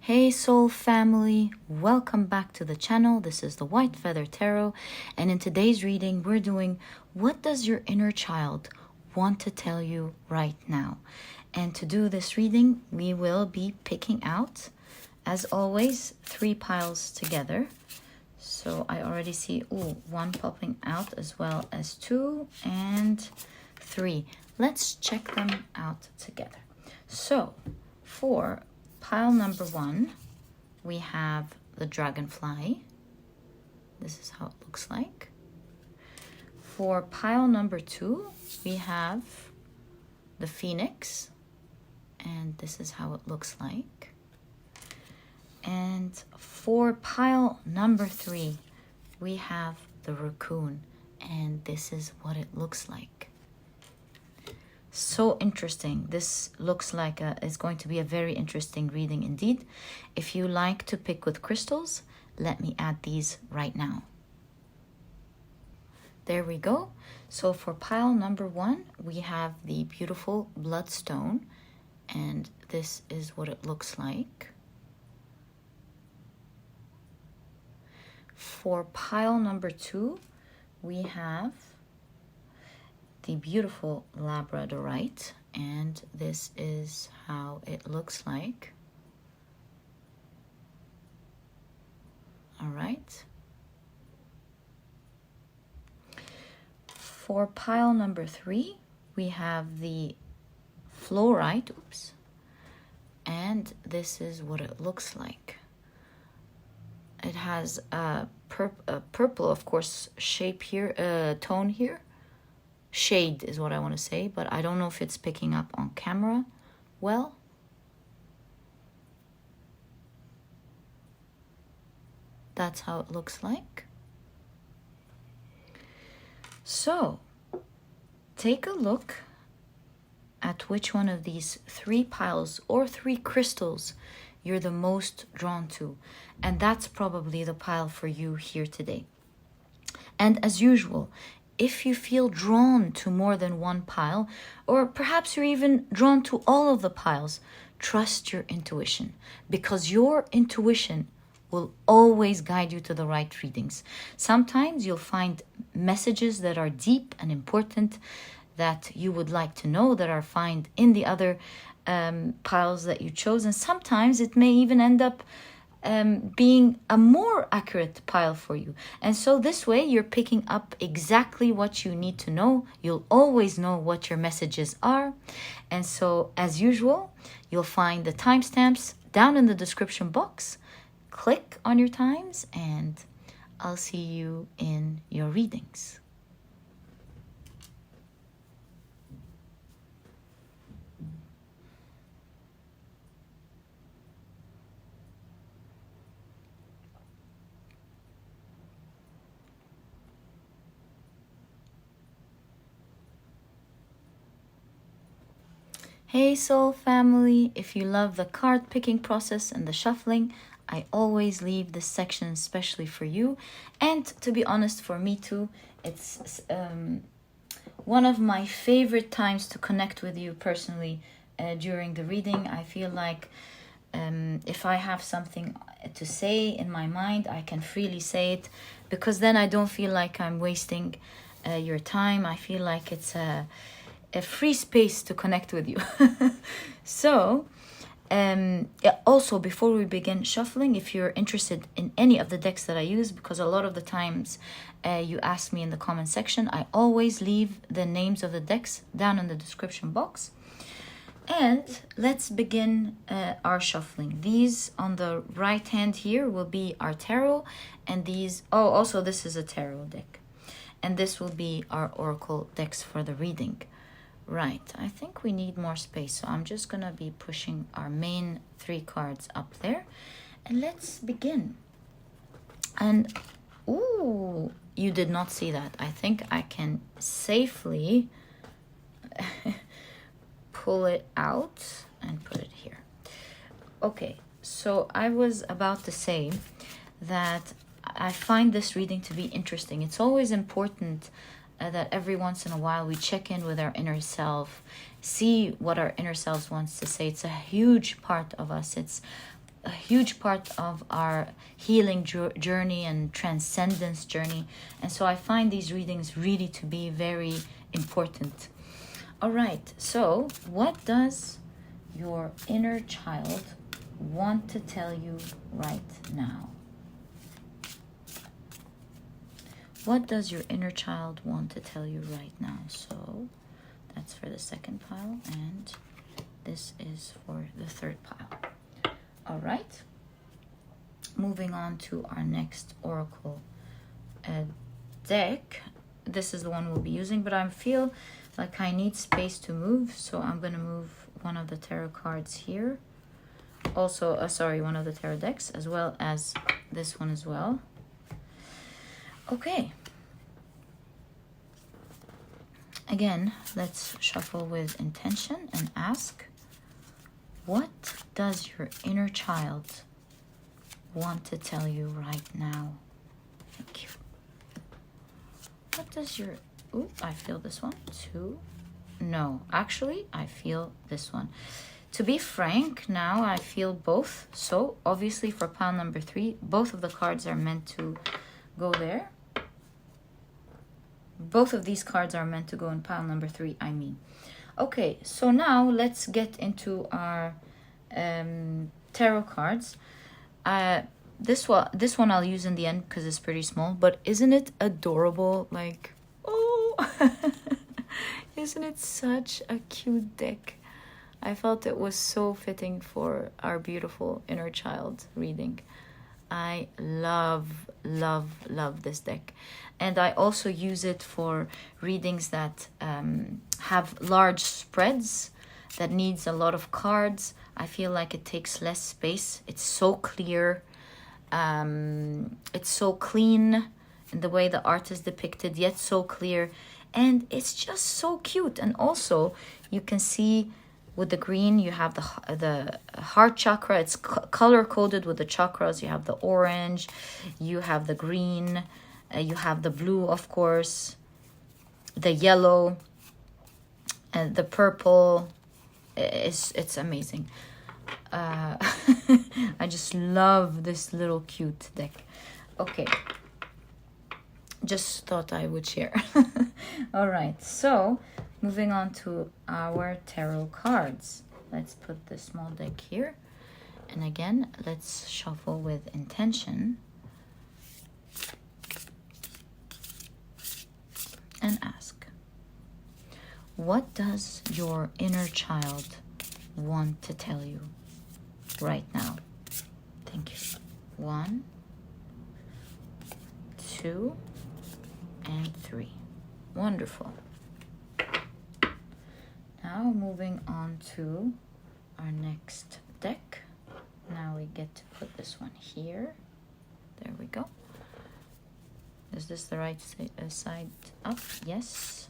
Hey soul family, welcome back to the channel. This is the White Feather Tarot, and in today's reading we're doing what does your inner child want to tell you right now. And to do this reading we will be picking out, as always, 3 piles together. So I already see one popping out, as well as 2 and 3. Let's check them out together. So for pile number 1, we have the Dragonfly. This is how it looks like. For pile number 2, we have the Phoenix, and this is how it looks like. And for pile number 3, we have the Racoon, and this is what it looks like. So interesting. This looks like it's going to be a very interesting reading indeed. If you like to pick with crystals, let me add these right now. There we go. So for pile number 1, we have the beautiful Bloodstone, and this is what it looks like. For pile number 2, we have the beautiful Labradorite, and this is how it looks like. All right. For pile number 3, we have the Flourite, and this is what it looks like. It has a purple, of course, shape here, tone here. Shade is what I want to say, but I don't know if it's picking up on camera well. That's how it looks like. So take a look at which one of these 3 piles or 3 crystals you're the most drawn to, and that's probably the pile for you here today. And as usual, if you feel drawn to more than one pile, or perhaps you're even drawn to all of the piles, trust your intuition, because your intuition will always guide you to the right readings. Sometimes you'll find messages that are deep and important that you would like to know that are found in the other piles that you chose, and sometimes it may even end up being a more accurate pile for you. And so this way you're picking up exactly what you need to know. You'll always know what your messages are. And so as usual, you'll find the timestamps down in the description box. Click on your times and I'll see you in your readings. Hey soul family, if you love the card picking process and the shuffling, I always leave this section especially for you. And to be honest, for me too, it's one of my favorite times to connect with you personally during the reading. I feel like if I have something to say in my mind, I can freely say it, because then I don't feel like I'm wasting your time. I feel like it's a free space to connect with you. So also, before we begin shuffling, if you're interested in any of the decks that I use, because a lot of the times you ask me in the comment section, I always leave the names of the decks down in the description box. And let's begin our shuffling. These on the right hand here will be our tarot, and these, also this is a tarot deck, and this will be our oracle decks for the reading. Right, I think we need more space, so I'm just gonna be pushing our main 3 cards up there, and let's begin. And you did not see that. I think I can safely pull it out and put it here. Okay, so I was about to say that I find this reading to be interesting. It's always important that every once in a while we check in with our inner self, see what our inner self wants to say. It's a huge part of us. It's a huge part of our healing journey and transcendence journey. And so I find these readings really to be very important. All right, so what does your inner child want to tell you right now? What does your inner child want to tell you right now? So that's for the second pile, and this is for the third pile. All right. Moving on to our next oracle deck. This is the one we'll be using, but I feel like I need space to move, so I'm going to move one of the tarot cards here. Also, one of the tarot decks, as well as this one as well. Okay. Again, let's shuffle with intention and ask, what does your inner child want to tell you right now? Thank you. What does your... Ooh, I feel this one. 2. No, actually, I feel this one. To be frank, now I feel both. So, obviously, for pile number 3, both of the cards are meant to go there. Both of these cards are meant to go in pile number 3, I mean. Okay, so now let's get into our tarot cards. This one I'll use in the end because it's pretty small, but isn't it adorable? Like, oh, isn't it such a cute deck? I felt it was so fitting for our beautiful inner child reading. I love this deck. And I also use it for readings that have large spreads, that needs a lot of cards. I feel like it takes less space. It's so clear. It's so clean in the way the art is depicted, yet so clear. And it's just so cute. And also, you can see with the green, you have the heart chakra. It's color-coded with the chakras. You have the orange. You have the green. You have the blue, of course. The yellow. And the purple. It's amazing. I just love this little cute deck. Okay. Just thought I would share. All right. So, moving on to our tarot cards. Let's put the small deck here. And again, let's shuffle with intention. And ask, what does your inner child want to tell you right now? Thank you. 1, 2, and 3. Wonderful. Now moving on to our next deck. Now we get to put this one here. There we go. Is this the right side up? Yes.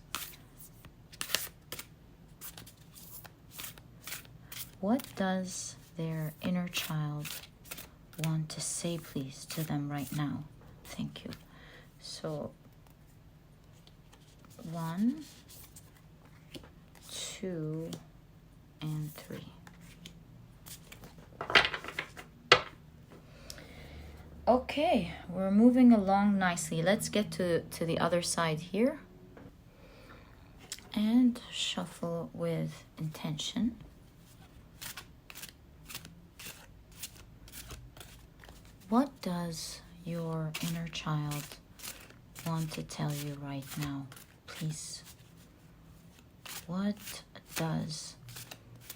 What does their inner child want to say, please, to them right now? Thank you. So, 1, 2, and 3. Okay, we're moving along nicely. Let's get to the other side here. And shuffle with intention. What does your inner child want to tell you right now, please? What does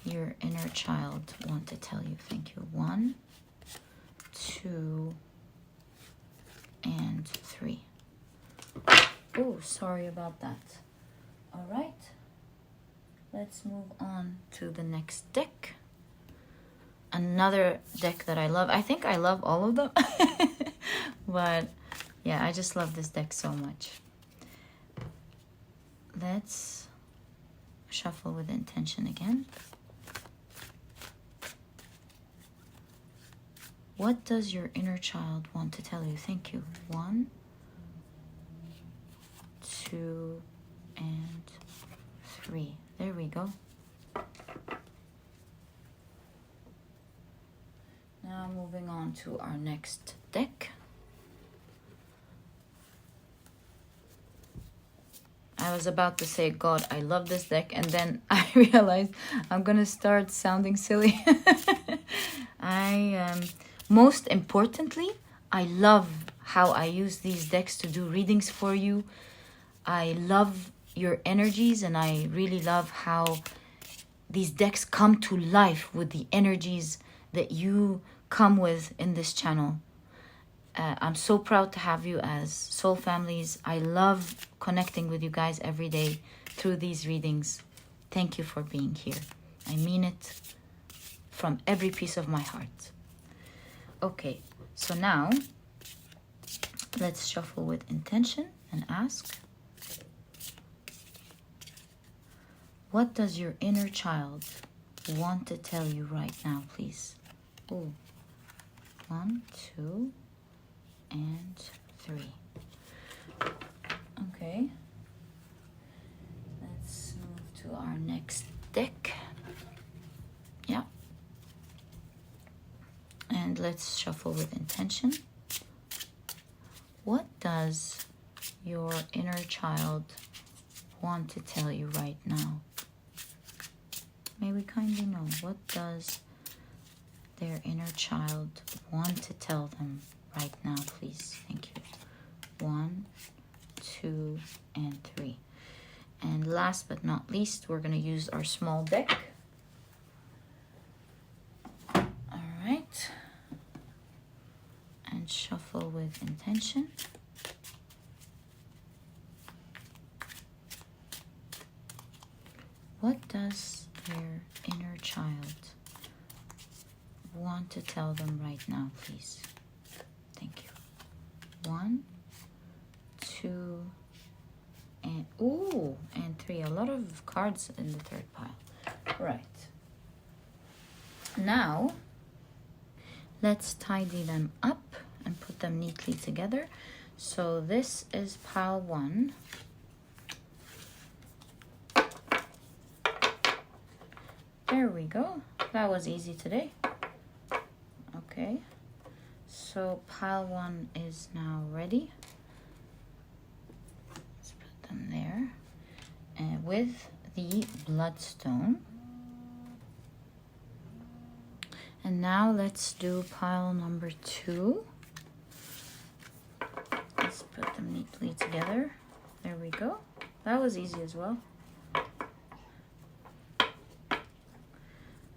your inner child want to tell you? Thank you. 1, 2, and 3. Oh, sorry about that. All right. Let's move on to the next deck. Another deck that I love. I think I love all of them. But yeah, I just love this deck so much. Let's shuffle with intention again. What does your inner child want to tell you? Thank you. 1, 2, and 3. There we go. Now now moving on to our next deck. I was about to say, God, I love this deck, and then I realized I'm gonna start sounding silly. Most importantly, I love how I use these decks to do readings for you. I love your energies, and I really love how these decks come to life with the energies that you come with in this channel. I'm so proud to have you as soul families. I love connecting with you guys every day through these readings. Thank you for being here. I mean it from every piece of my heart. Okay, so now let's shuffle with intention and ask, what does your inner child want to tell you right now, please? Ooh. 1, 2, and 3. Okay. Let's move to our next deck. Yeah. And let's shuffle with intention. What does your inner child want to tell you right now? May we kindly know, what does their inner child want to tell them right now, please? Thank you. 1, 2, and 3. And last but not least, we're going to use our small deck. All right. And shuffle with intention. What does their inner child want to tell them right now, please? Thank you. 1, 2, and ooh, and 3. A lot of cards in the third pile. Right. Now, let's tidy them up and put them neatly together. So this is pile 1. There we go. That was easy today. Okay. So pile 1 is now ready. Let's put them there. And with the Bloodstone. And now let's do pile number 2. Let's put them neatly together. There we go. That was easy as well.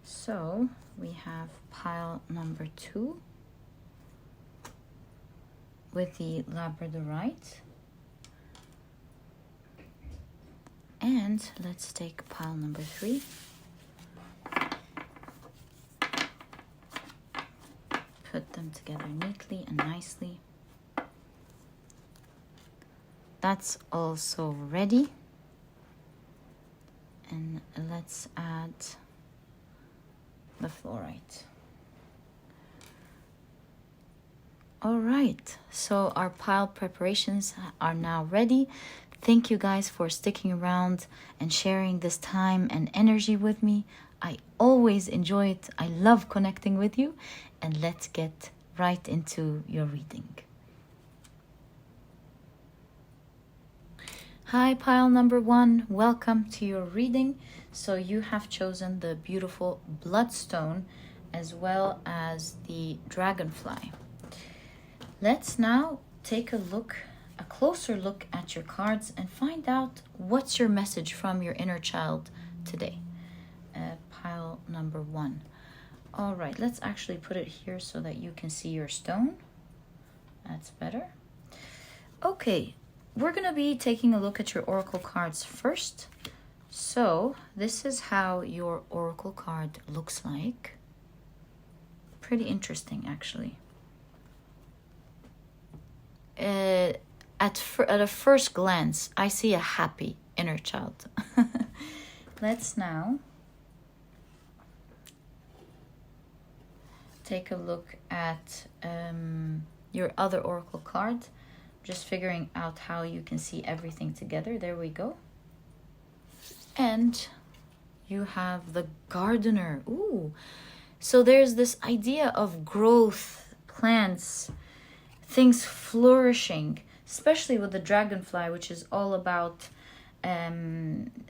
So we have pile number 2 with the Labradorite. And let's take pile number 3. Put them together neatly and nicely. That's also ready. And let's add the Flourite. All right, so our pile preparations are now ready. Thank you guys for sticking around and sharing this time and energy with me. I always enjoy it. I love connecting with you. And let's get right into your reading. Hi, pile number 1. Welcome to your reading. So you have chosen the beautiful Bloodstone as well as the Dragonfly. Let's now take a closer look at your cards and find out what's your message from your inner child today. Pile number 1. All right, let's actually put it here so that you can see your stone. That's better. Okay, we're going to be taking a look at your oracle cards first. So this is how your oracle card looks like. Pretty interesting, actually. At a first glance, I see a happy inner child. Let's now take a look at your other oracle card. Just figuring out how you can see everything together. There we go. And you have the Gardener. Ooh, So there's this idea of growth, plants, things flourishing, especially with the dragonfly, which is all about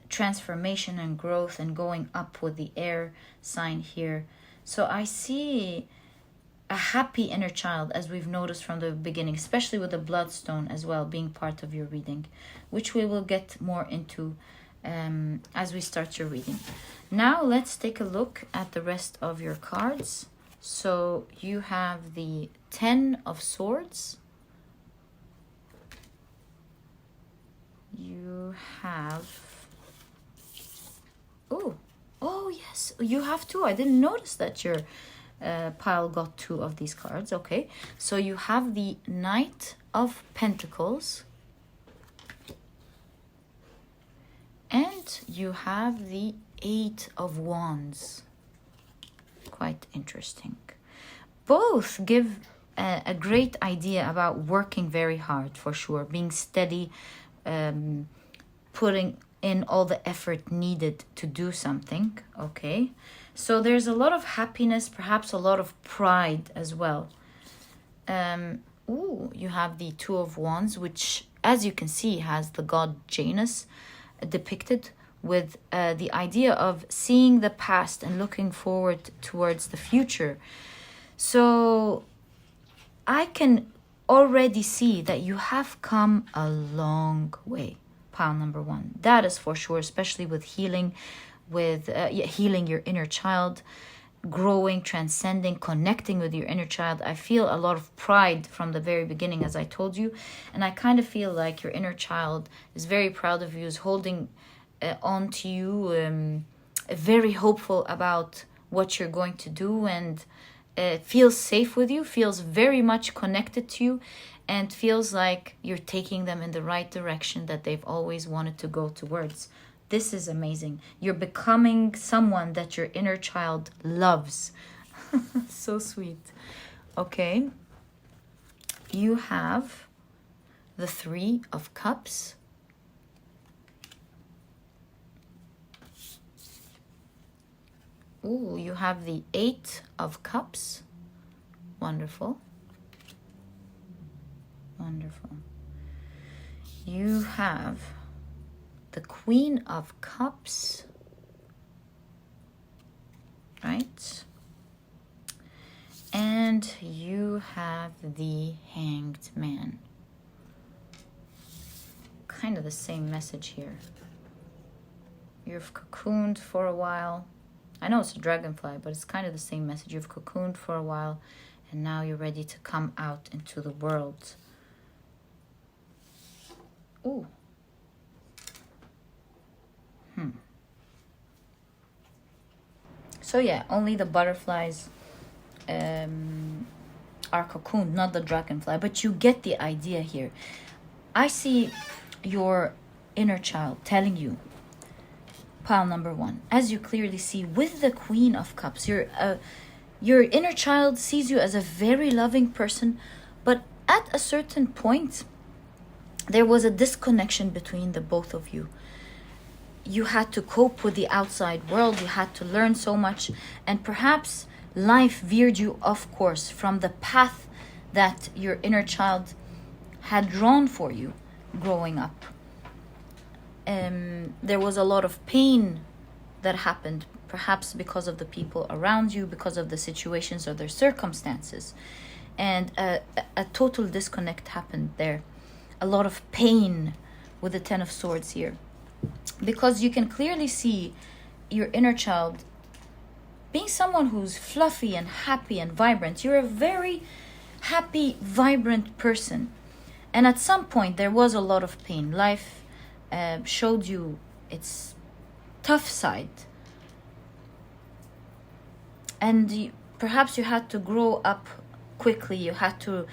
transformation and growth and going up with the air sign here. So I see a happy inner child, as we've noticed from the beginning, especially with the bloodstone as well being part of your reading, which we will get more into as we start your reading. Now let's take a look at the rest of your cards. So you have the 10 of Swords. You have... Oh yes, you have two. I didn't notice that your pile got two of these cards. Okay, so you have the Knight of Pentacles. And you have the 8 of Wands. Quite interesting. Both give a great idea about working very hard, for sure. Being steady, putting in all the effort needed to do something. Okay. So there's a lot of happiness, perhaps a lot of pride as well. You have the 2 of Wands, which, as you can see, has the god Janus depicted, with the idea of seeing the past and looking forward towards the future. So I can already see that you have come a long way, pile number 1. That is for sure, especially with healing, with healing your inner child, growing, transcending, connecting with your inner child. I feel a lot of pride from the very beginning, as I told you, and I kind of feel like your inner child is very proud of you, is holding on to you, very hopeful about what you're going to do, and feels safe with you, feels very much connected to you, and feels like you're taking them in the right direction that they've always wanted to go towards. This is amazing. You're becoming someone that your inner child loves. So sweet. Okay. You have the 3 of Cups. Ooh, you have the 8 of Cups. Wonderful. Wonderful. You have the Queen of Cups, right? And you have the Hanged Man. Kind of the same message here. You've cocooned for a while. I know it's a dragonfly, but it's kind of the same message. You've cocooned for a while, and now you're ready to come out into the world. Ooh. So yeah, only the butterflies are cocooned, not the dragonfly. But you get the idea here. I see your inner child telling you, pile number 1, as you clearly see with the Queen of Cups, your inner child sees you as a very loving person, but at a certain point, there was a disconnection between the both of you. You had to cope with the outside world, you had to learn so much, and perhaps life veered you off course from the path that your inner child had drawn for you growing up. There was a lot of pain that happened, perhaps because of the people around you, because of the situations or their circumstances, and a total disconnect happened there. A lot of pain with the 10 of Swords here, because you can clearly see your inner child being someone who's fluffy and happy and vibrant. You're a very happy, vibrant person, and at some point there was a lot of pain. Life showed you its tough side, and perhaps you had to grow up quickly. You had to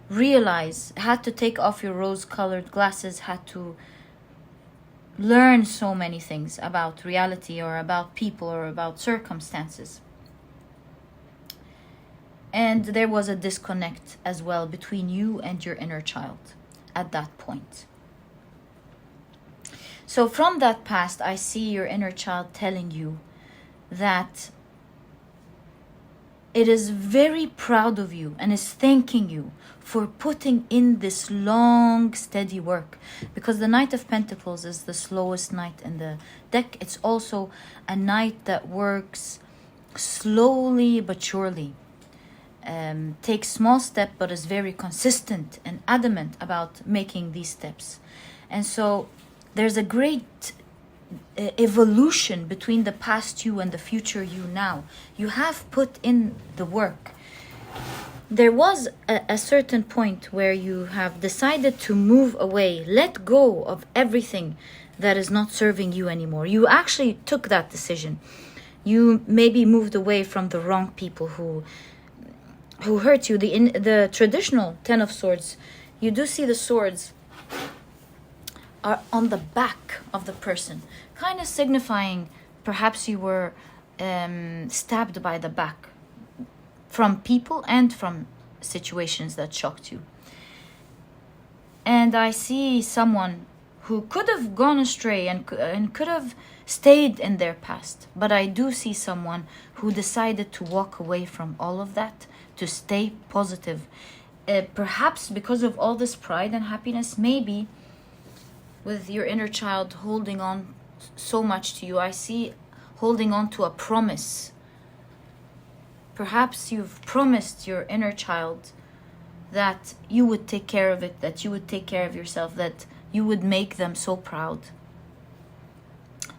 realize, had to take off your rose-colored glasses, had to learn so many things about reality or about people or about circumstances. And there was a disconnect as well between you and your inner child at that point. So from that past, I see your inner child telling you that it is very proud of you and is thanking you for putting in this long, steady work. Because the Knight of Pentacles is the slowest knight in the deck. It's also a knight that works slowly but surely. Takes small steps but is very consistent and adamant about making these steps. And so there's a great evolution between the past you and the future you now. You have put in the work. There was a certain point where you have decided to move away, let go of everything that is not serving you anymore. You actually took that decision. You maybe moved away from the wrong people who hurt you. The traditional Ten of Swords, you do see the swords are on the back of the person, kind of signifying perhaps you were stabbed by the back from people and from situations that shocked you. And I see someone who could have gone astray and could have stayed in their past, but I do see someone who decided to walk away from all of that, to stay positive, perhaps because of all this pride and happiness, maybe with your inner child holding on so much to you. I see holding on to a promise. Perhaps you've promised your inner child that you would take care of it, that you would take care of yourself, that you would make them so proud.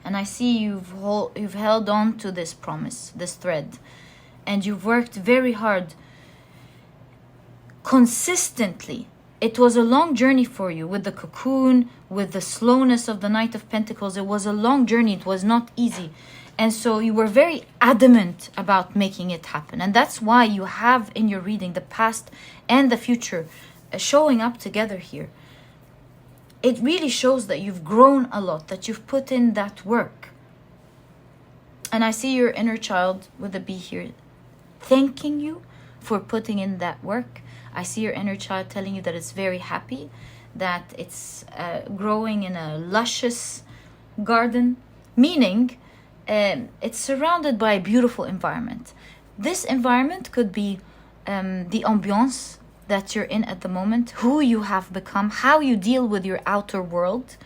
And I see you've held on to this promise, this thread, and you've worked very hard, consistently. It was a long journey for you with the cocoon, with the slowness of the Knight of Pentacles. It was a long journey. It was not easy. And so you were very adamant about making it happen. And that's why you have in your reading the past and the future showing up together here. It really shows that you've grown a lot, that you've put in that work. And I see your inner child with a bee here thanking you for putting in that work. I see your inner child telling you that it's very happy, that it's growing in a luscious garden, meaning it's surrounded by a beautiful environment. This environment could be the ambiance that you're in at the moment, who you have become, how you deal with your outer world,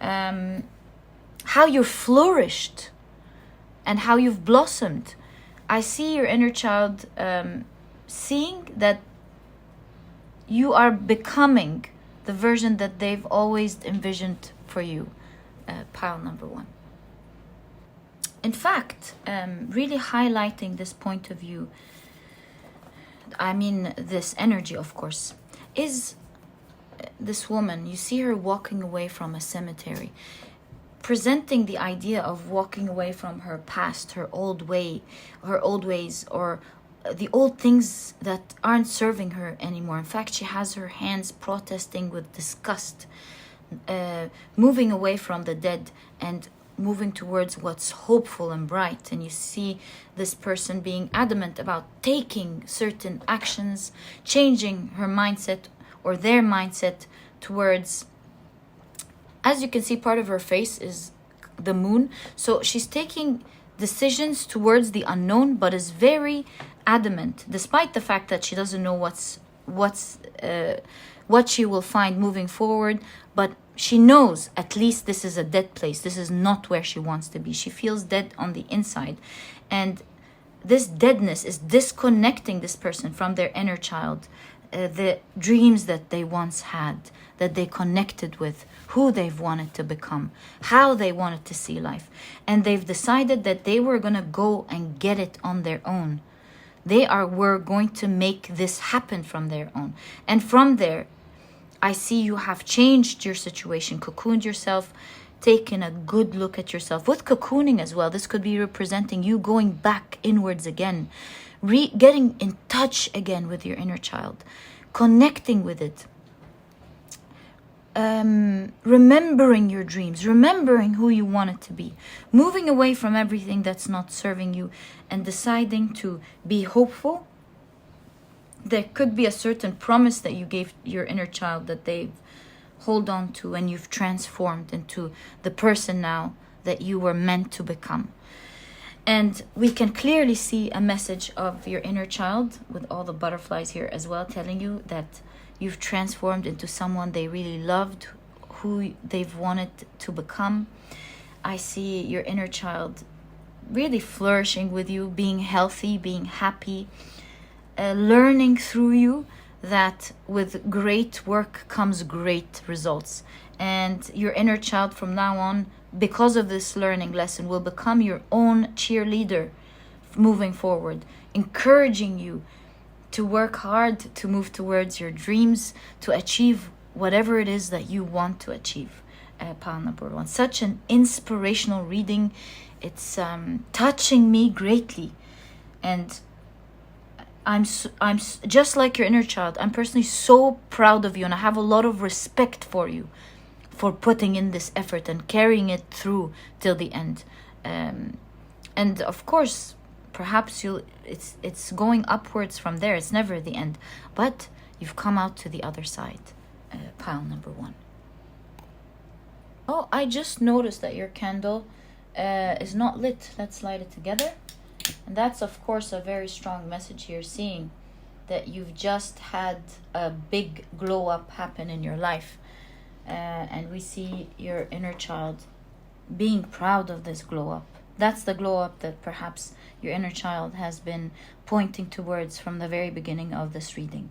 how you're flourished, and how you've blossomed. I see your inner child seeing that you are becoming the version that they've always envisioned for you, pile number one. In fact, really highlighting this point of view, I mean this energy, of course, is this woman. You see her walking away from a cemetery, presenting the idea of walking away from her past, her old ways, or the old things that aren't serving her anymore. In fact, she has her hands protesting with disgust, moving away from the dead and moving towards what's hopeful and bright. And you see this person being adamant about taking certain actions, changing her mindset or their mindset towards, as you can see, part of her face is the moon. So she's taking decisions towards the unknown, but is very adamant, despite the fact that she doesn't know what she will find moving forward. But she knows at least this is a dead place. This is not where she wants to be. She feels dead on the inside. And this deadness is disconnecting this person from their inner child, the dreams that they once had, that they connected with, who they've wanted to become, how they wanted to see life. And they've decided that they were going to go and get it on their own. Were going to make this happen from their own. And from there, I see you have changed your situation, cocooned yourself, taken a good look at yourself. With cocooning as well, this could be representing you going back inwards again, getting in touch again with your inner child, connecting with it, remembering your dreams, remembering who you wanted to be, moving away from everything that's not serving you, and deciding to be hopeful. There could be a certain promise that you gave your inner child that they've hold on to, and you've transformed into the person now that you were meant to become. And we can clearly see a message of your inner child with all the butterflies here as well, telling you that you've transformed into someone they really loved, who they've wanted to become. I see your inner child really flourishing with you, being healthy, being happy, learning through you that with great work comes great results. And your inner child from now on, because of this learning lesson, will become your own cheerleader moving forward, encouraging you to work hard, to move towards your dreams, to achieve whatever it is that you want to achieve. Pile number 1. Such an inspirational reading. It's touching me greatly. And I'm just like your inner child. I'm personally so proud of you, and I have a lot of respect for you for putting in this effort and carrying it through till the end. And of course, perhaps it's going upwards from there. It's never the end, but you've come out to the other side. Pile number 1. Oh, I just noticed that your candle is not lit. Let's light it together. And that's of course a very strong message here, seeing that you've just had a big glow up happen in your life. And we see your inner child being proud of this glow up. That's the glow up that perhaps your inner child has been pointing towards from the very beginning of this reading.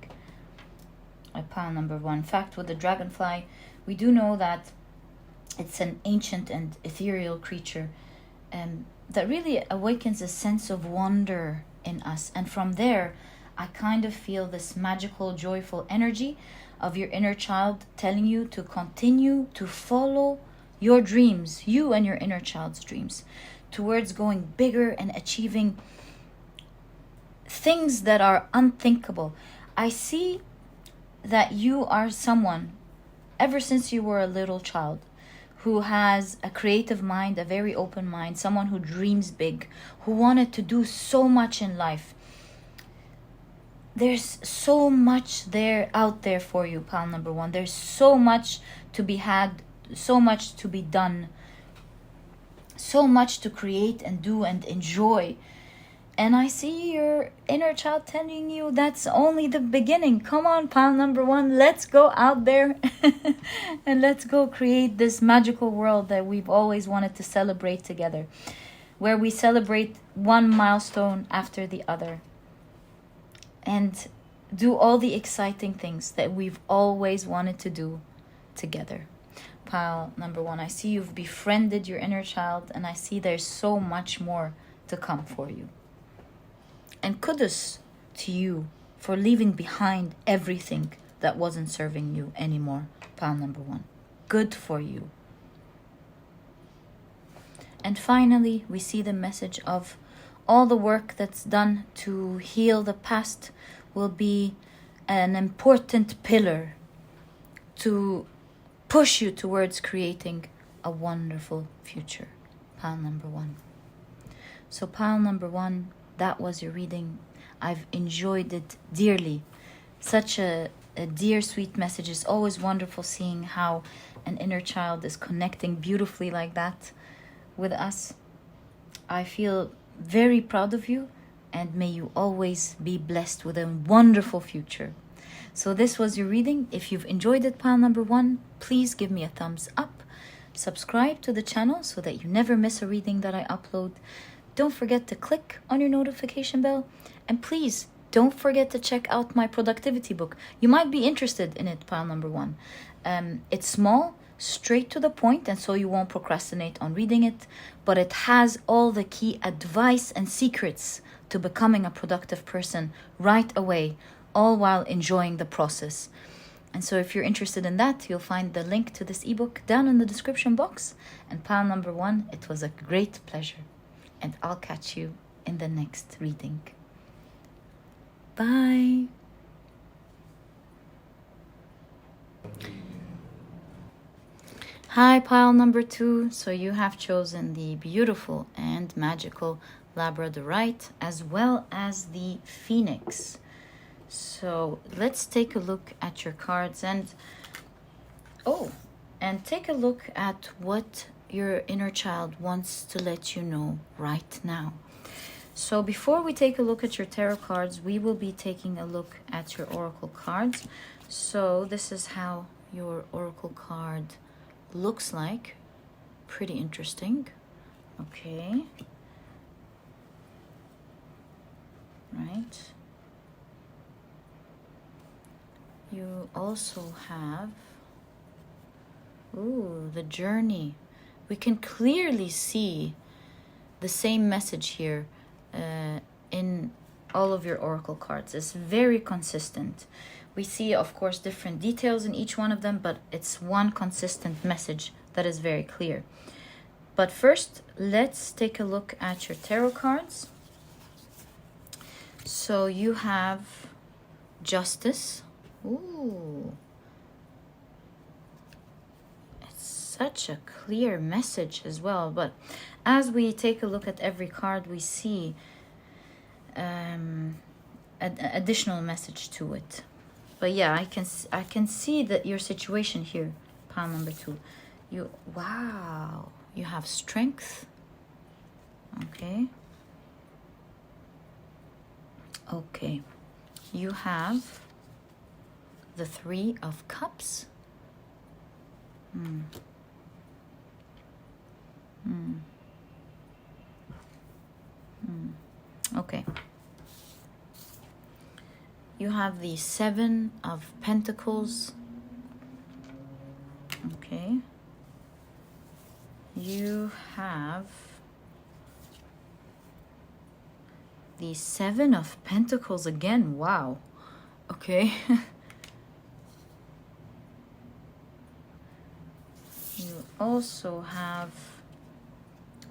Pile number 1. In fact, with the dragonfly, we do know that it's an ancient and ethereal creature that really awakens a sense of wonder in us. And from there, I kind of feel this magical, joyful energy of your inner child telling you to continue to follow your dreams, you and your inner child's dreams, towards going bigger and achieving things that are unthinkable. I see that you are someone, ever since you were a little child, who has a creative mind, a very open mind, someone who dreams big, who wanted to do so much in life. There's so much out there for you, pile number 1. There's so much to be had, so much to be done, so much to create and do and enjoy. And I see your inner child telling you that's only the beginning. Come on, pile number 1. Let's go out there and let's go create this magical world that we've always wanted to celebrate together, where we celebrate one milestone after the other and do all the exciting things that we've always wanted to do together. Pile number 1, I see you've befriended your inner child, and I see there's so much more to come for you. And kudos to you for leaving behind everything that wasn't serving you anymore. Pile number 1. Good for you. And finally, we see the message of all the work that's done to heal the past will be an important pillar to push you towards creating a wonderful future. Pile number 1. So pile number 1, that was your reading. I've enjoyed it dearly. Such a dear, sweet message. It's always wonderful seeing how an inner child is connecting beautifully like that with us. I feel very proud of you, and may you always be blessed with a wonderful future. So this was your reading. If you've enjoyed it, pile number 1, please give me a thumbs up. Subscribe to the channel so that you never miss a reading that I upload. Don't forget to click on your notification bell. And please don't forget to check out my productivity book. You might be interested in it, pile number 1. It's small, straight to the point, and so you won't procrastinate on reading it. But it has all the key advice and secrets to becoming a productive person right away, all while enjoying the process. And so if you're interested in that, you'll find the link to this ebook down in the description box. And pile number 1, it was a great pleasure. And I'll catch you in the next reading. Bye. Hi, pile number 2. So you have chosen the beautiful and magical Labradorite as well as the Phoenix. So let's take a look at your cards and take a look at what your inner child wants to let you know right now. So before we take a look at your tarot cards, we will be taking a look at your oracle cards. So this is how your oracle card looks like. Pretty interesting. Okay. Right. You also have, ooh, the journey. We can clearly see the same message here in all of your oracle cards. It's very consistent. We see, of course, different details in each one of them, but it's one consistent message that is very clear. But first, let's take a look at your tarot cards. So you have Justice. Ooh. It's such a clear message as well. But as we take a look at every card, we see an additional message to it. But yeah, I can see that your situation here, pile number 2. Wow, you have Strength. Okay. Okay. You have the 3 of Cups. Okay. You have the 7 of Pentacles. Okay. You have the 7 of Pentacles again. Wow. Okay. You also have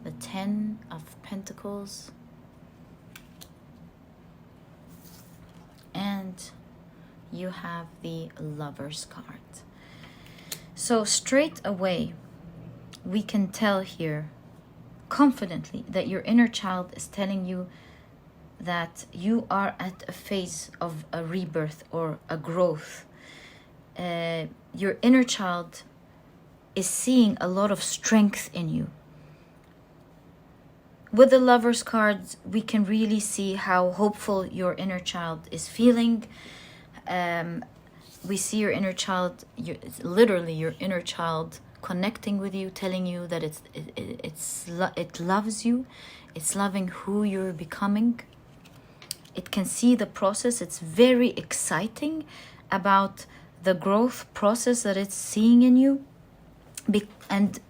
the 10 of Pentacles. And you have the Lover's card. So straight away, we can tell here confidently that your inner child is telling you that you are at a phase of a rebirth or a growth. Your inner child is seeing a lot of strength in you. With the Lover's cards, we can really see how hopeful your inner child is feeling. We see your inner child, it's literally your inner child connecting with you, telling you that it loves you. It's loving who you're becoming. It can see the process. It's very exciting about the growth process that it's seeing in you. And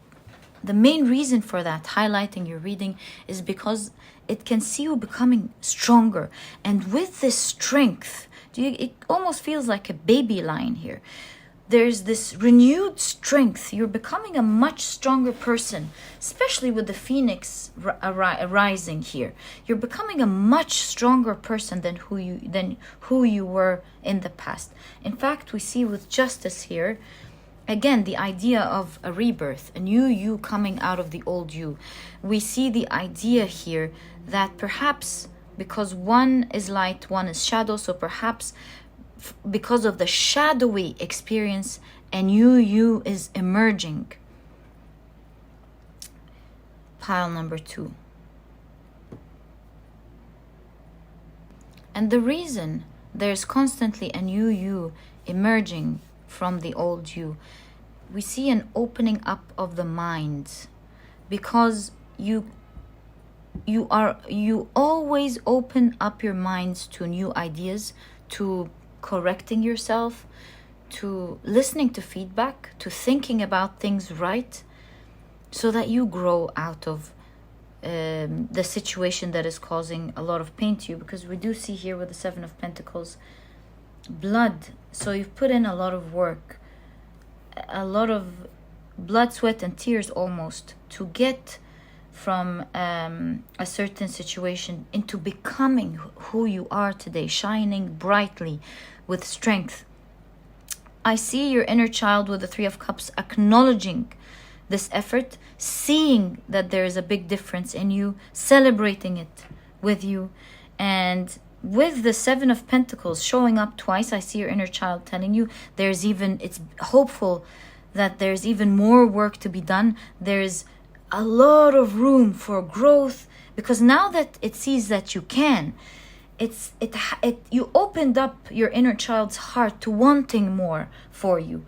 the main reason for that, highlighting your reading, is because it can see you becoming stronger. And with this strength, it almost feels like a baby lion here. There's this renewed strength. You're becoming a much stronger person, especially with the Phoenix arising here. You're becoming a much stronger person than who you were in the past. In fact, we see with Justice here, again, the idea of a rebirth, a new you coming out of the old you. We see the idea here that perhaps because one is light, one is shadow, so perhaps because of the shadowy experience, a new you is emerging. Pile number 2. And the reason there's constantly a new you emerging from the old you, we see an opening up of the mind, because you always open up your minds to new ideas, to correcting yourself, to listening to feedback, to thinking about things right, so that you grow out of the situation that is causing a lot of pain to you. Because we do see here with the 7 of Pentacles, blood. So you've put in a lot of work, a lot of blood, sweat, and tears almost, to get from a certain situation into becoming who you are today, shining brightly with strength. I see your inner child with the 3 of Cups acknowledging this effort, seeing that there is a big difference in you, celebrating it with you. And with the 7 of Pentacles showing up twice, I see your inner child telling you it's hopeful that there's even more work to be done. There's a lot of room for growth, because now that it sees that you can, you opened up your inner child's heart to wanting more for you,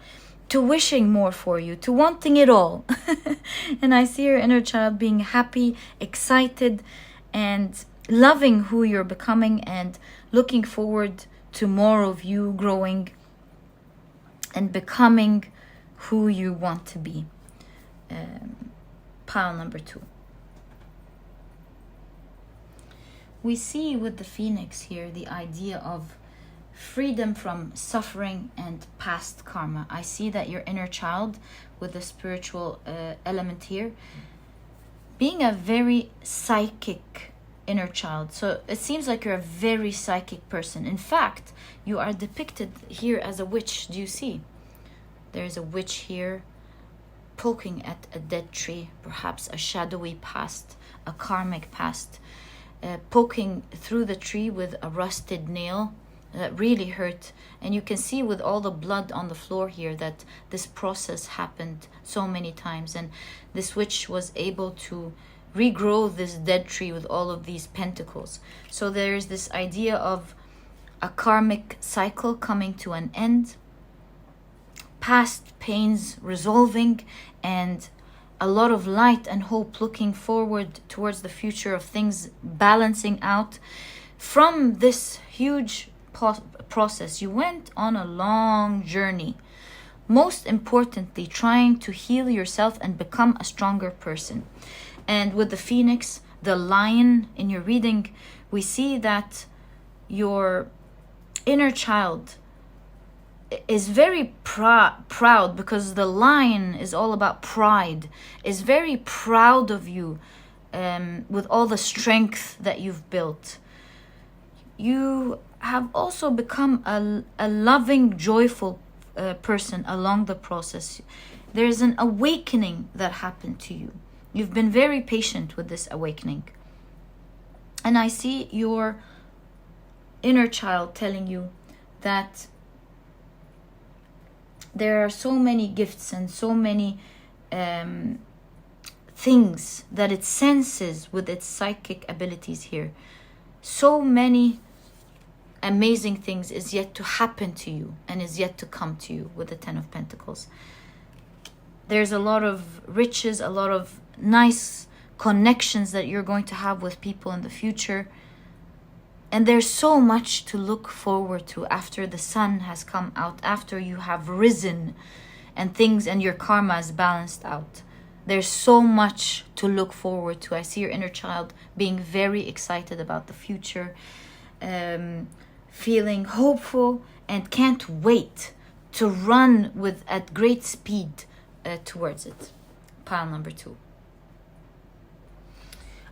to wishing more for you, to wanting it all. And I see your inner child being happy, excited, and loving who you're becoming, and looking forward to more of you growing and becoming who you want to be. Pile number 2. We see with the Phoenix here the idea of freedom from suffering and past karma. I see that your inner child, with the spiritual element here, being a very psychic inner child. So it seems like you're a very psychic person. In fact, you are depicted here as a witch. Do you see? There's a witch here poking at a dead tree, perhaps a shadowy past, a karmic past, poking through the tree with a rusted nail that really hurt. And you can see with all the blood on the floor here that this process happened so many times, and this witch was able to regrow this dead tree with all of these pentacles. So there's this idea of a karmic cycle coming to an end, past pains resolving, and a lot of light and hope looking forward towards the future of things balancing out. From this huge process, you went on a long journey, most importantly trying to heal yourself and become a stronger person. And with the Phoenix, the lion in your reading, we see that your inner child is very proud, because the lion is all about pride, is very proud of you, with all the strength that you've built. You have also become a loving, joyful person along the process. There's an awakening that happened to you. You've been very patient with this awakening. And I see your inner child telling you that there are so many gifts and so many things that it senses with its psychic abilities here. So many amazing things is yet to happen to you and is yet to come to you with the 10 of Pentacles. There's a lot of riches, a lot of nice connections that you're going to have with people in the future. And there's so much to look forward to after the sun has come out, after you have risen and things and your karma is balanced out. There's so much to look forward to. I see your inner child being very excited about the future, feeling hopeful, and can't wait to run at great speed towards it. Pile number 2.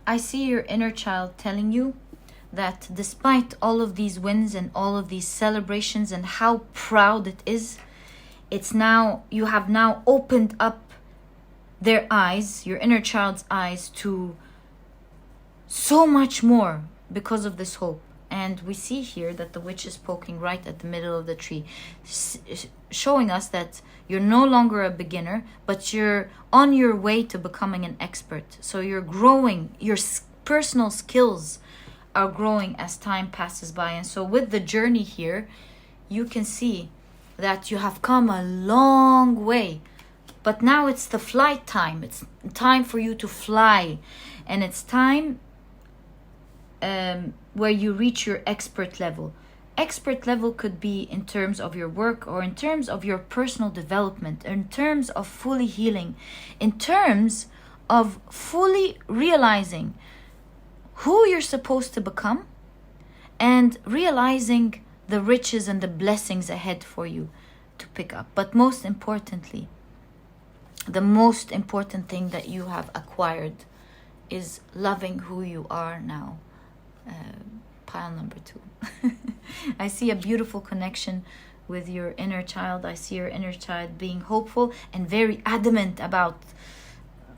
I see your inner child telling you that despite all of these wins and all of these celebrations and how proud it is, you have now opened up their eyes, your inner child's eyes, to so much more because of this hope. And we see here that the witch is poking right at the middle of the tree, showing us that you're no longer a beginner, but you're on your way to becoming an expert. So you're growing, your personal skills are growing as time passes by. And so with the journey here, you can see that you have come a long way. But now it's the flight time. It's time for you to fly. And it's time where you reach your expert level. Expert level could be in terms of your work, or in terms of your personal development, in terms of fully healing, in terms of fully realizing who you're supposed to become, and realizing the riches and the blessings ahead for you to pick up. But most importantly, the most important thing that you have acquired is loving who you are now. Pile number 2. I see a beautiful connection with your inner child. I see your inner child being hopeful and very adamant about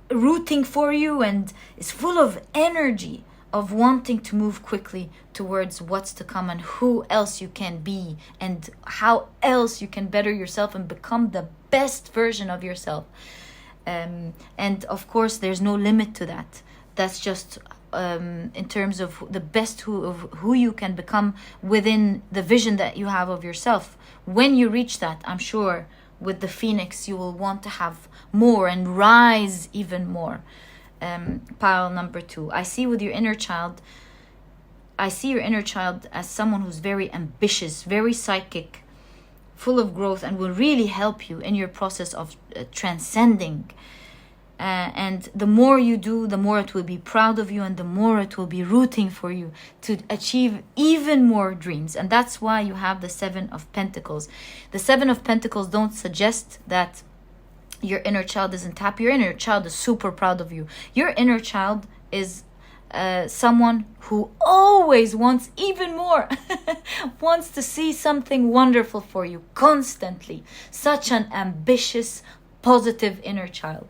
rooting for you, and is full of energy of wanting to move quickly towards what's to come and who else you can be and how else you can better yourself and become the best version of yourself. And of course, there's no limit to that. That's just in terms of the best of who you can become within the vision that you have of yourself. When you reach that, I'm sure with the phoenix you will want to have more and rise even more. Pile number 2, I see with your inner child, I see your inner child as someone who's very ambitious, very psychic, full of growth, and will really help you in your process of transcending. And the more you do, the more it will be proud of you, and the more it will be rooting for you to achieve even more dreams. And that's why you have the 7 of Pentacles. The 7 of Pentacles don't suggest that your inner child isn't happy. Your inner child is super proud of you. Your inner child is someone who always wants even more, wants to see something wonderful for you constantly. Such an ambitious, positive inner child.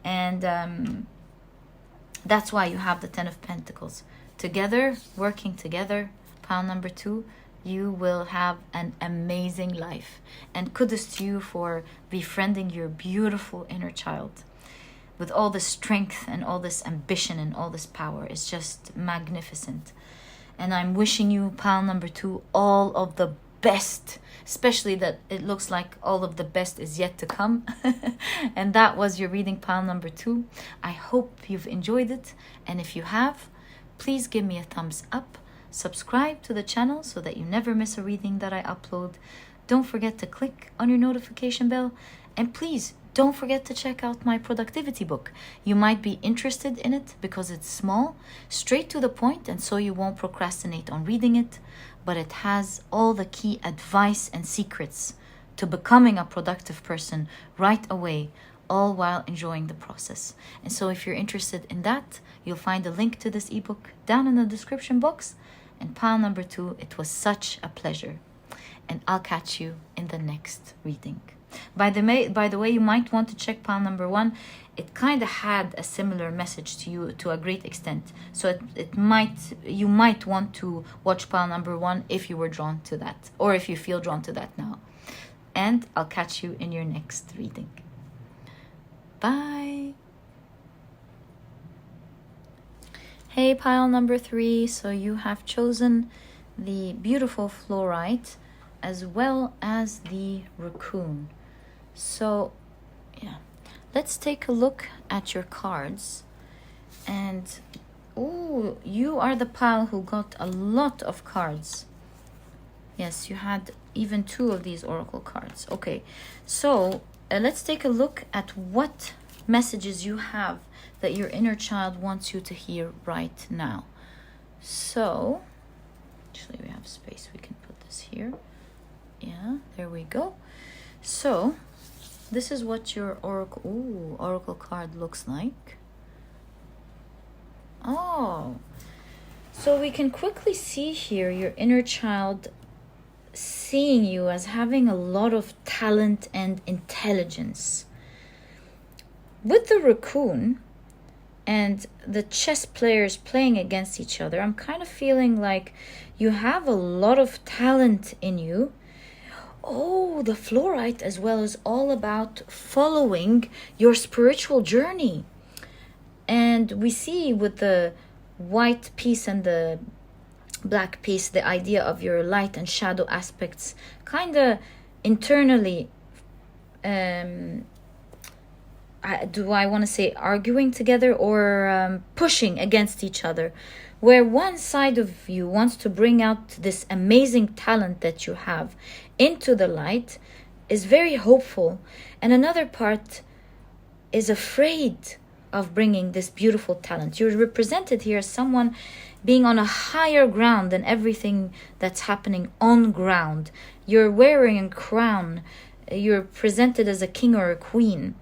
And that's why you have the 10 of Pentacles. Together, working together, pile number 2, you will have an amazing life. And kudos to you for befriending your beautiful inner child. With all this strength and all this ambition and all this power. It's just magnificent. And I'm wishing you, pile number 2, all of the best, especially that it looks like all of the best is yet to come. And that was your reading, pile number 2. I hope you've enjoyed it, and if you have, please give me a thumbs up, subscribe to the channel so that you never miss a reading that I upload. Don't forget to click on your notification bell, and please don't forget to check out my productivity book. You might be interested in it because it's small, straight to the point, and so you won't procrastinate on reading it. But it has all the key advice and secrets to becoming a productive person right away, all while enjoying the process. And so if you're interested in that, you'll find a link to this ebook down in the description box. And pile number 2, it was such a pleasure. And I'll catch you in the next reading. By the way, you might want to check pile number 1. It kind of had a similar message to you to a great extent. So you might want to watch pile number 1 if you were drawn to that, or if you feel drawn to that now. And I'll catch you in your next reading. Bye. Hey, pile number 3. So you have chosen the beautiful Flourite as well as the Racoon. So, yeah. Let's take a look at your cards. And, oh, you are the pile who got a lot of cards. Yes, you had even 2 of these oracle cards. Okay, so let's take a look at what messages you have that your inner child wants you to hear right now. So, actually we have space. We can put this here. Yeah, there we go. So, this is what your oracle card looks like. Oh, so we can quickly see here your inner child seeing you as having a lot of talent and intelligence. With the Racoon and the chess players playing against each other, I'm kind of feeling like you have a lot of talent in you. Oh, the Flourite as well is all about following your spiritual journey. And we see with the white piece and the black piece, the idea of your light and shadow aspects kind of internally, do I want to say arguing together or pushing against each other, where one side of you wants to bring out this amazing talent that you have into the light, is very hopeful, and another part is afraid of bringing this beautiful talent. You're represented here as someone being on a higher ground than everything that's happening on ground. You're wearing a crown. You're presented as a king or a queen.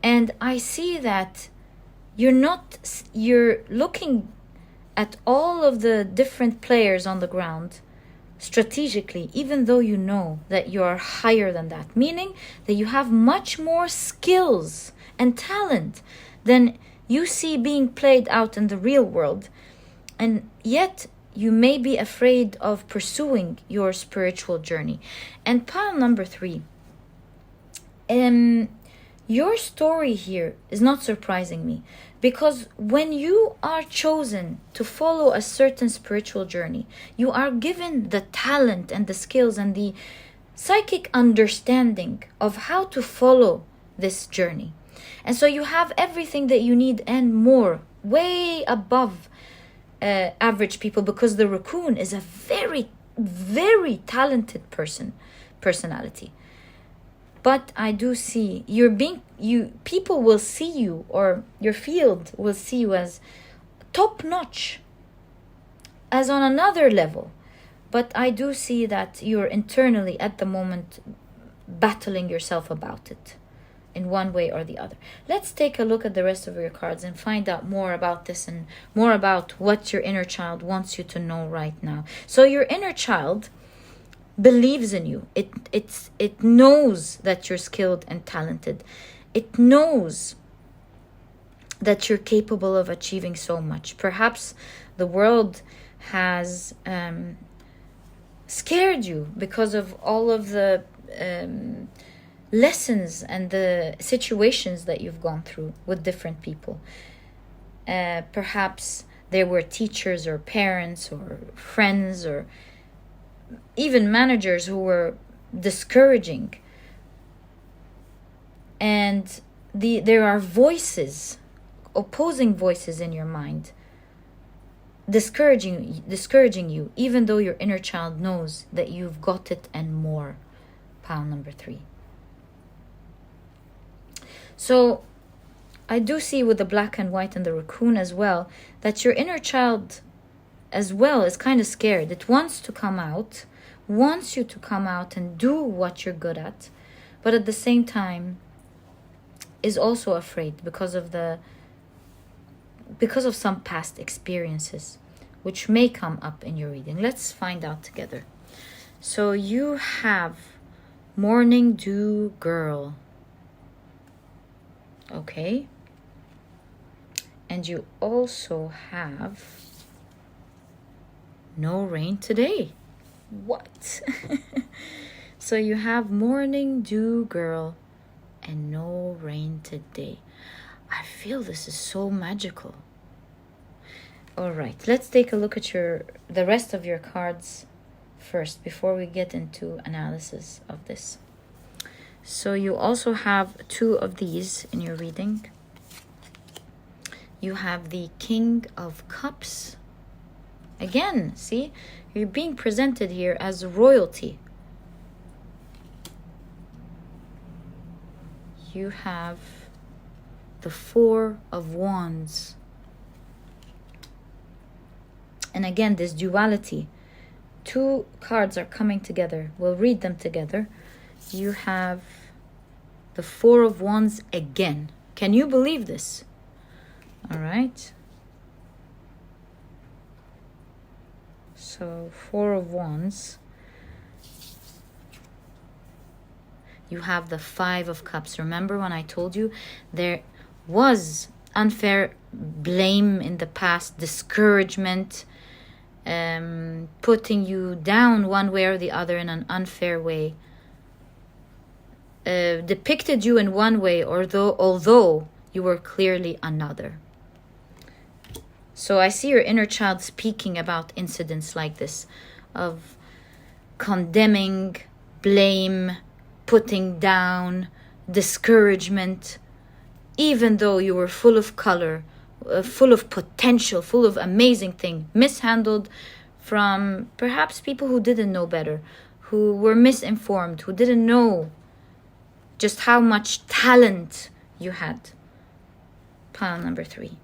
And I see that you're looking at all of the different players on the ground strategically, even though you know that you are higher than that, meaning that you have much more skills and talent than you see being played out in the real world. And yet you may be afraid of pursuing your spiritual journey. And pile number 3, your story here is not surprising me. Because when you are chosen to follow a certain spiritual journey, you are given the talent and the skills and the psychic understanding of how to follow this journey. And so you have everything that you need and more, way above average people, because the Racoon is a very, very talented personality. But I do see people will see you, or your field will see you as top notch, as on another level. But I do see that you're internally at the moment battling yourself about it in one way or the other. Let's take a look at the rest of your cards and find out more about this and more about what your inner child wants you to know right now. So your inner child believes in you. It knows that you're skilled and talented. It knows that you're capable of achieving so much. Perhaps the world has scared you because of all of the lessons and the situations that you've gone through with different people. Perhaps there were teachers or parents or friends or even managers who were discouraging. And there are voices, opposing voices in your mind, discouraging you, even though your inner child knows that you've got it and more. Pile number 3. So I do see with the black and white and the Racoon as well, that your inner child as well is kind of scared. It wants to come out, wants you to come out and do what you're good at, but at the same time is also afraid because of some past experiences which may come up in your reading. Let's find out together. So you have Morning Dew Girl. Okay. And you also have No Rain Today. What? So you have Morning Dew Girl and No Rain Today. I feel this is so magical. All right, let's take a look at the rest of your cards first before we get into analysis of this. So you also have 2 of these in your reading. You have the King of Cups. Again, see, you're being presented here as royalty. You have the 4 of Wands. And again, this duality. 2 cards are coming together. We'll read them together. You have the 4 of Wands again. Can you believe this? All right. So 4 of Wands. You have the 5 of Cups. Remember when I told you there was unfair blame in the past, discouragement, putting you down one way or the other in an unfair way, depicted you in one way, although you were clearly another. So I see your inner child speaking about incidents like this, of condemning, blame, putting down, discouragement, even though you were full of color, full of potential, full of amazing things, mishandled from perhaps people who didn't know better, who were misinformed, who didn't know just how much talent you had. Pile number 3.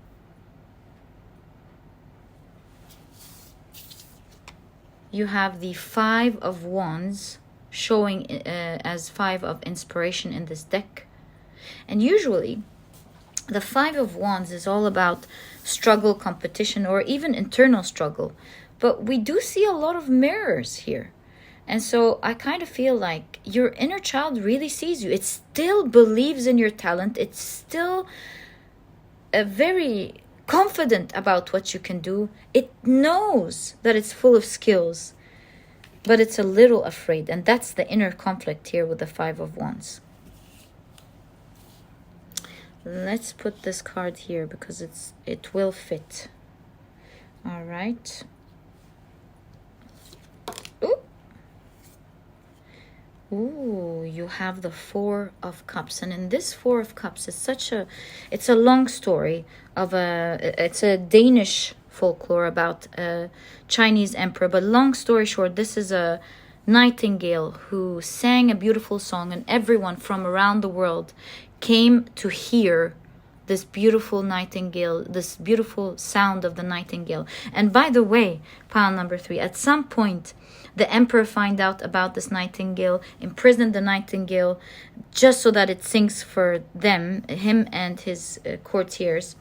You have the 5 of Wands showing as 5 of inspiration in this deck. And usually the 5 of Wands is all about struggle, competition, or even internal struggle. But we do see a lot of mirrors here. And so I kind of feel like your inner child really sees you. It still believes in your talent. It's still very confident about what you can do. It knows that it's full of skills, but it's a little afraid. And that's the inner conflict here with the 5 of Wands. let's put this card here because it will fit. All right. Ooh, you have the Four of Cups, and in this Four of Cups, it's a long story it's a Danish folklore about a Chinese emperor. But long story short, this is a nightingale who sang a beautiful song, and everyone from around the world came to hear this beautiful nightingale, this beautiful sound of the nightingale. And by the way, pile number 3, at some point, the emperor find out about this nightingale, imprisoned the nightingale, just so that it sings for him and his courtiers.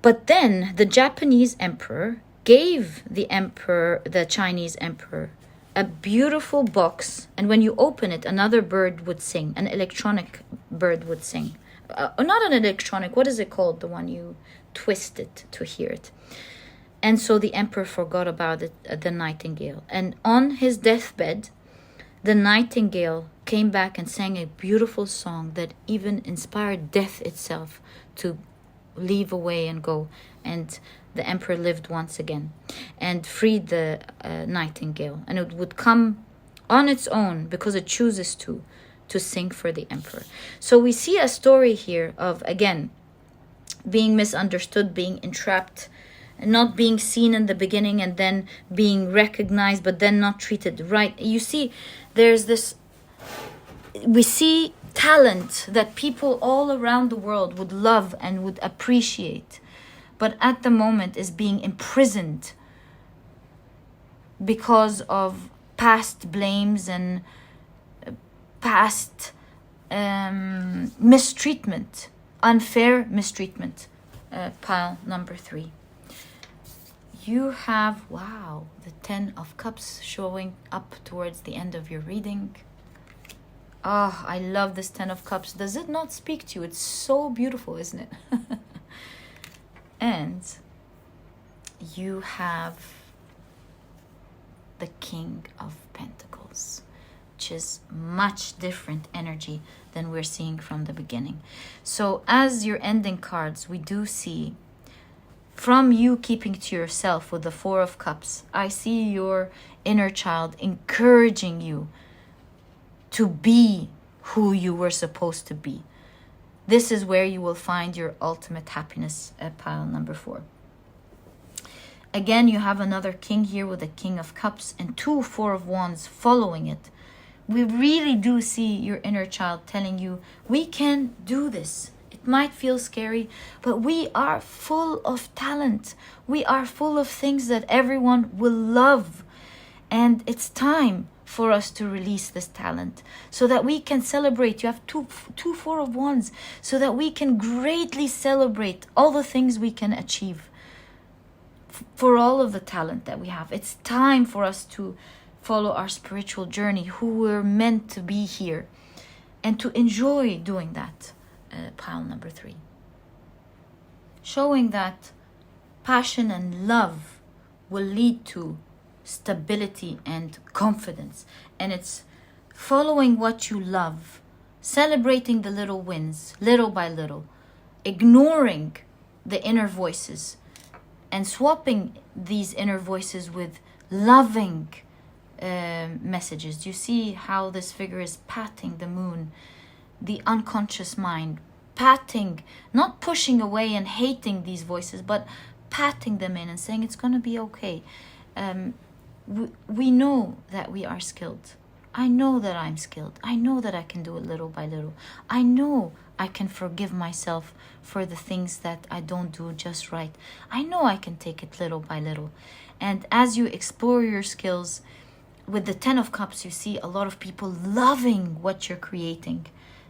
But then the Japanese emperor gave the Chinese emperor, a beautiful box, and when you open it, another bird would sing, an electronic bird would sing. Not an electronic, what is it called? The one you twist it to hear it. And so the emperor forgot about it, the nightingale. And on his deathbed, the nightingale came back and sang a beautiful song that even inspired death itself to leave away and go. And the emperor lived once again and freed the nightingale. And it would come on its own because it chooses to sing for the emperor. So we see a story here of, again, being misunderstood, being entrapped, not being seen in the beginning and then being recognized but then not treated right. You see, we see talent that people all around the world would love and would appreciate, but at the moment is being imprisoned because of past blames and past mistreatment, unfair mistreatment. Pile number 3. You have, wow, the 10 of Cups showing up towards the end of your reading. Ah, I love this 10 of Cups. Does it not speak to you? It's so beautiful, isn't it? And you have the King of Pentacles, which is much different energy than we're seeing from the beginning. So as your ending cards, we do see from you keeping to yourself with the 4 of Cups, I see your inner child encouraging you to be who you were supposed to be. This is where you will find your ultimate happiness at pile number 4. Again, you have another king here with a King of Cups and 2 4 of Wands following it. We really do see your inner child telling you, we can do this. It might feel scary, but we are full of talent. We are full of things that everyone will love. And it's time for us to release this talent so that we can celebrate. You have two 4 of Wands, so that we can greatly celebrate all the things we can achieve for all of the talent that we have. It's time for us to follow our spiritual journey, who we're meant to be here, and to enjoy doing that. Pile number 3. Showing that passion and love will lead to stability and confidence. And it's following what you love, celebrating the little wins, little by little, ignoring the inner voices, and swapping these inner voices with loving messages. Do you see how this figure is patting the moon, the unconscious mind, patting, not pushing away and hating these voices, but patting them in and saying it's going to be okay. We know that we are skilled. I know that I'm skilled. I know that I can do it little by little. I know I can forgive myself for the things that I don't do just right. I know I can take it little by little. And as you explore your skills, with the 10 of Cups, you see a lot of people loving what you're creating.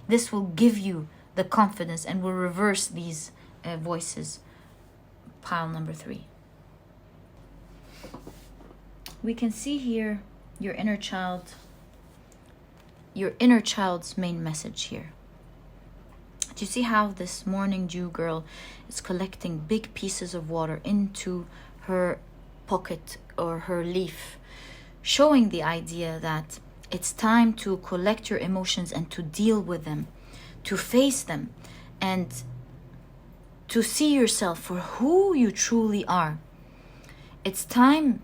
This will give you the confidence and will reverse these voices. Pile number 3. We can see here your inner child's main message here. Do you see how this morning dew girl is collecting big pieces of water into her pocket or her leaf, showing the idea that it's time to collect your emotions and to deal with them, to face them, and to see yourself for who you truly are. It's time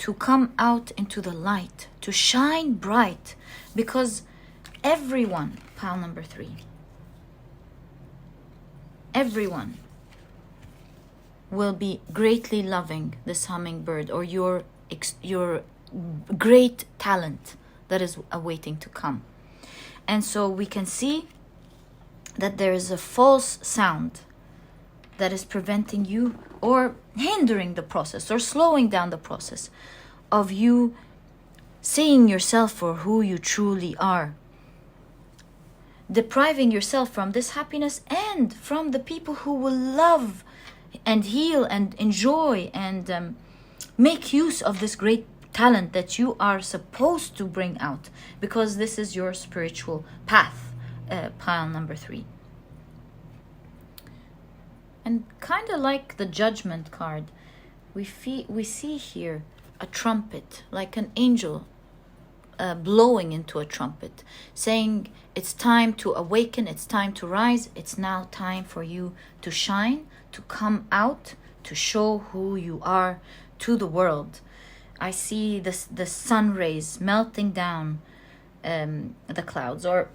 to come out into the light, to shine bright, because everyone, pile number 3, everyone will be greatly loving this hummingbird or your great talent that is awaiting to come. And so we can see that there is a false sound that is preventing you or hindering the process or slowing down the process of you seeing yourself for who you truly are, depriving yourself from this happiness and from the people who will love and heal and enjoy and make use of this great talent that you are supposed to bring out, because this is your spiritual path, pile number 3. And kind of like the Judgment card, we see here a trumpet, like an angel blowing into a trumpet, saying it's time to awaken, it's time to rise, it's now time for you to shine, to come out, to show who you are to the world. I see the sun rays melting down the clouds, or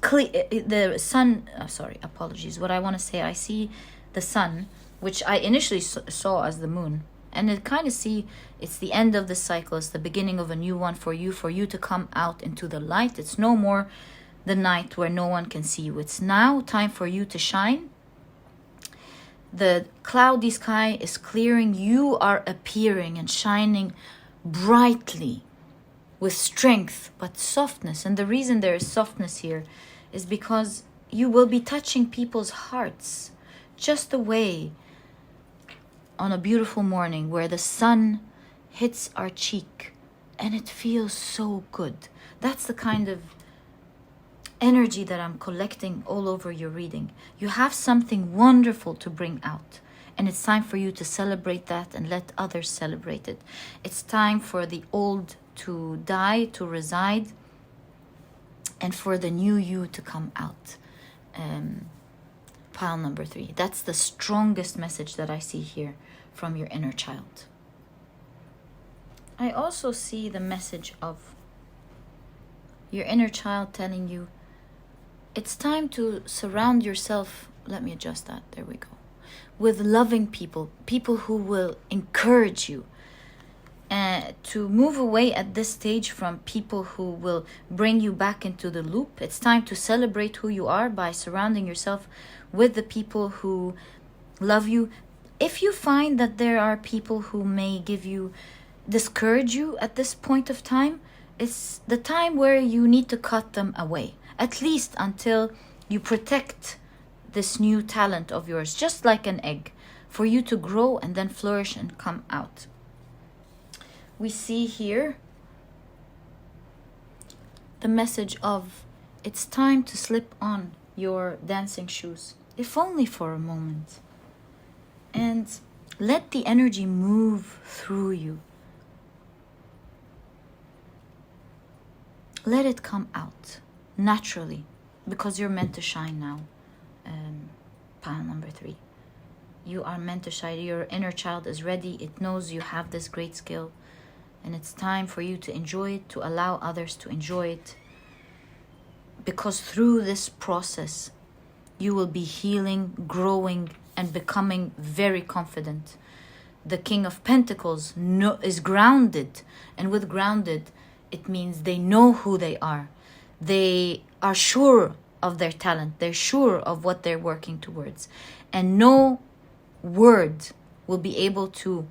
the sun, sorry, apologies. What I want to say, I see the sun, which I initially saw as the moon, and it kind of see it's the end of the cycle, it's the beginning of a new one for you to come out into the light. It's no more the night where no one can see you. It's now time for you to shine. The cloudy sky is clearing. You are appearing and shining brightly with strength but softness. And the reason there is softness here is because you will be touching people's hearts just the way on a beautiful morning where the sun hits our cheek and it feels so good. That's the kind of energy that I'm collecting all over your reading. You have something wonderful to bring out, and it's time for you to celebrate that and let others celebrate it. It's time for the old to die, to reside, and for the new you to come out. Pile number 3. That's the strongest message that I see here from your inner child. I also see the message of your inner child telling you it's time to surround yourself, let me adjust that, there we go, with loving people, people who will encourage you, to move away at this stage from people who will bring you back into the loop. It's time to celebrate who you are by surrounding yourself with the people who love you. If you find that there are people who may discourage you at this point of time, it's the time where you need to cut them away, at least until you protect this new talent of yours, just like an egg, for you to grow and then flourish and come out. We see here the message of it's time to slip on your dancing shoes, if only for a moment, and let the energy move through you. Let it come out naturally, because you're meant to shine now. Pile number 3. You are meant to shine. Your inner child is ready. It knows you have this great skill, and it's time for you to enjoy it, to allow others to enjoy it, because through this process you will be healing, growing, and becoming very confident. The King of Pentacles is grounded, and with grounded it means they know who they are. They are sure of their talent. They're sure of what they're working towards. And no word will be able to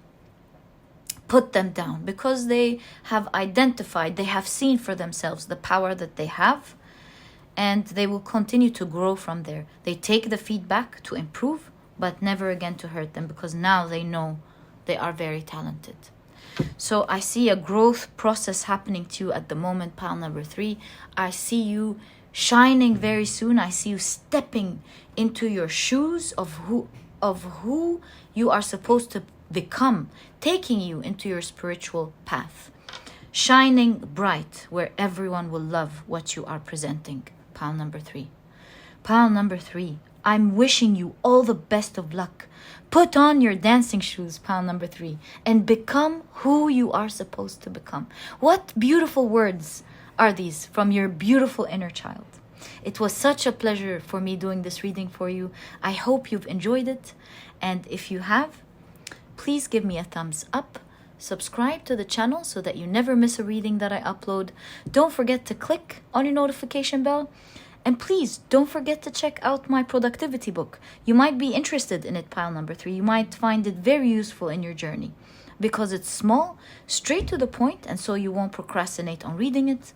put them down, because they have identified, they have seen for themselves the power that they have, and they will continue to grow from there. They take the feedback to improve, but never again to hurt them, because now they know they are very talented. So I see a growth process happening to you at the moment, pile number 3. I see you shining very soon. I see you stepping into your shoes of who you are supposed to become, taking you into your spiritual path, shining bright where everyone will love what you are presenting. Pile number 3. Pile number 3. I'm wishing you all the best of luck. Put on your dancing shoes, pile number 3, and become who you are supposed to become. What beautiful words are these from your beautiful inner child. It was such a pleasure for me doing this reading for you. I hope you've enjoyed it. And if you have, please give me a thumbs up. Subscribe to the channel so that you never miss a reading that I upload. Don't forget to click on your notification bell. And please don't forget to check out my productivity book. You might be interested in it, pile number 3. You might find it very useful in your journey because it's small, straight to the point, and so you won't procrastinate on reading it.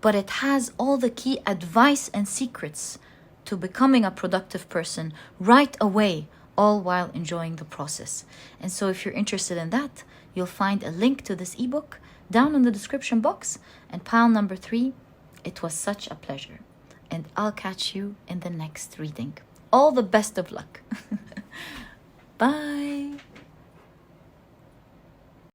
But it has all the key advice and secrets to becoming a productive person right away, all while enjoying the process. And so if you're interested in that, you'll find a link to this ebook down in the description box. And pile number 3, it was such a pleasure. And I'll catch you in the next reading. All the best of luck. Bye.